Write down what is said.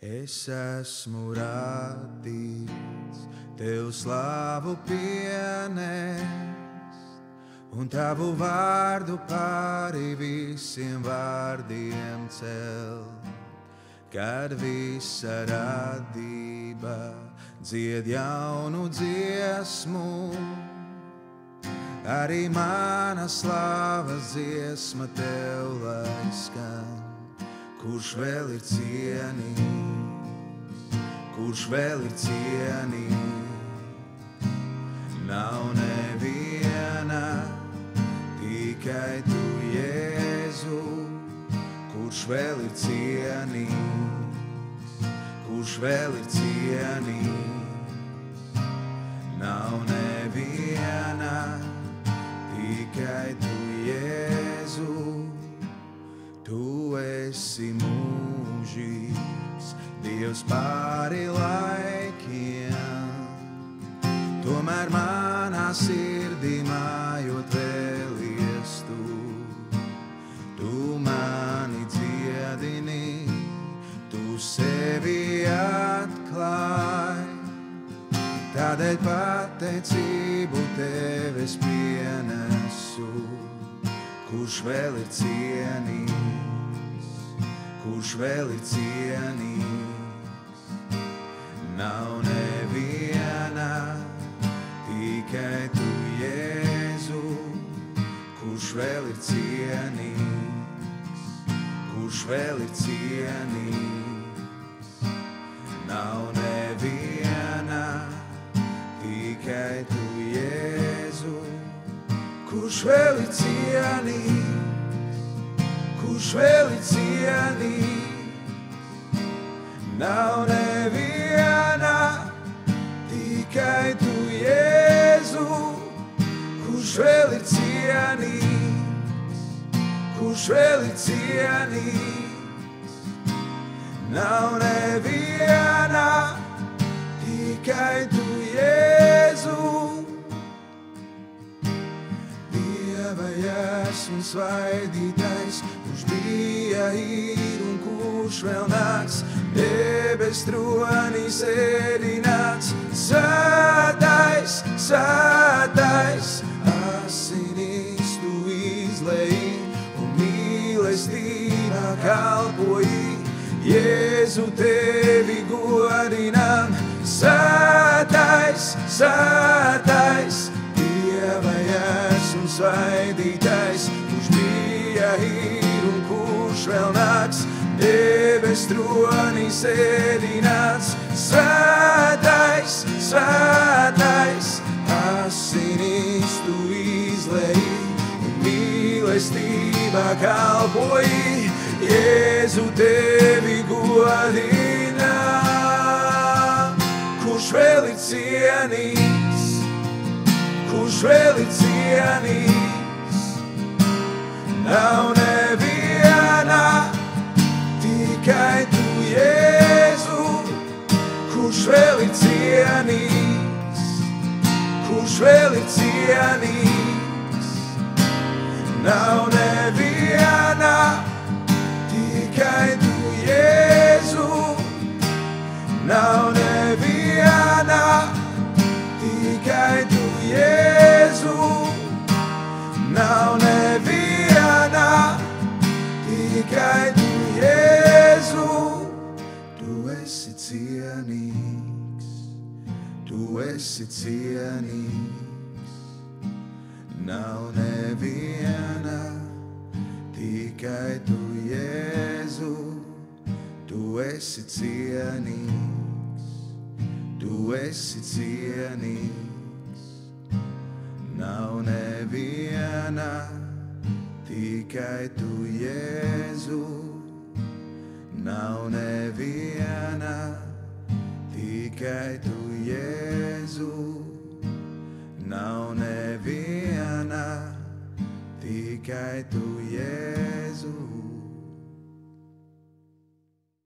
Es esmu radīts, Tev slavu pienest, un Tavu vārdu pāri visiem vārdiem celt. Kad visa radība dzied jaunu dziesmu, arī mana slavas dziesma Tev lai skan. Kurš vēl ir cienīgs, kurš vēl ir cienīgs? Nav neviena, tikai Tu, Jēzu. Kurš vēl ir cienīgs, kurš vēl ir cienīgs? Nav neviena, tikai Tu, Jēzu. Tu esi mūžīgs, Dievs pāri laikiem, tomēr manā sirdī mājot vēlies Tu. Tu mani dziedini, Tu sevi atklāj, tādēļ pateicību Tev es pienesu. Kurš vēl ir cienīgs, kurš vēl ir cienīgs? Nav neviena, tikai Tu, Jēzu. Kurš vēl ir cienīgs, kurš vēl ir cienīgs? Nav neviena, tikai Tu, Jēzu. Kurš vēl ir cienīgs, kurš vēl ir cienīgs? Nav neviena, tikai Tu, Jēzu. Kurš vēl ir cienīgs, kurš vēl ir cienīgs? Nav neviena, tikai Tu, Jēzu. Esmu svaidītais, kurš bija, ir un kurš vēl nāks, debes tronī sēdināts. Svētais, svētais, asinīs Tu izleji un mīlestībā kalpoji. Jēzu Tevi godinām. Svētais, svētais, Dieva esmu svaidītais, kurš bija, ir un kurš vēl nāks, debes tronī sēdināts. Svētais, svētais, asinīs Tu izleji un mīlestībā kalpoji. Jēzu Tevi godinām. Kurš vēl ir cienīgs, kurš vēl ir cienīgs? Nav neviena, tikai Tu, Jēzu. Kurš vēl ir cienīgs, kurš vēl ir cienīgs? Nav neviena, tikai Tu, Jēzu. Nav neviena, tikai Tu, Jēzu. Nav neviena, tikai Tu, Jēzu. Tu esi cienīgs, Tu esi cienīgs. Nav neviena, tikai Tu, Jēzu. Tu esi cienīgs, Tu esi cienīgs. Nav neviena, tikai Tu, Jēzu. Nav neviena, tikai Tu, Jēzu. Nav neviena, tikai Tu, Jēzu.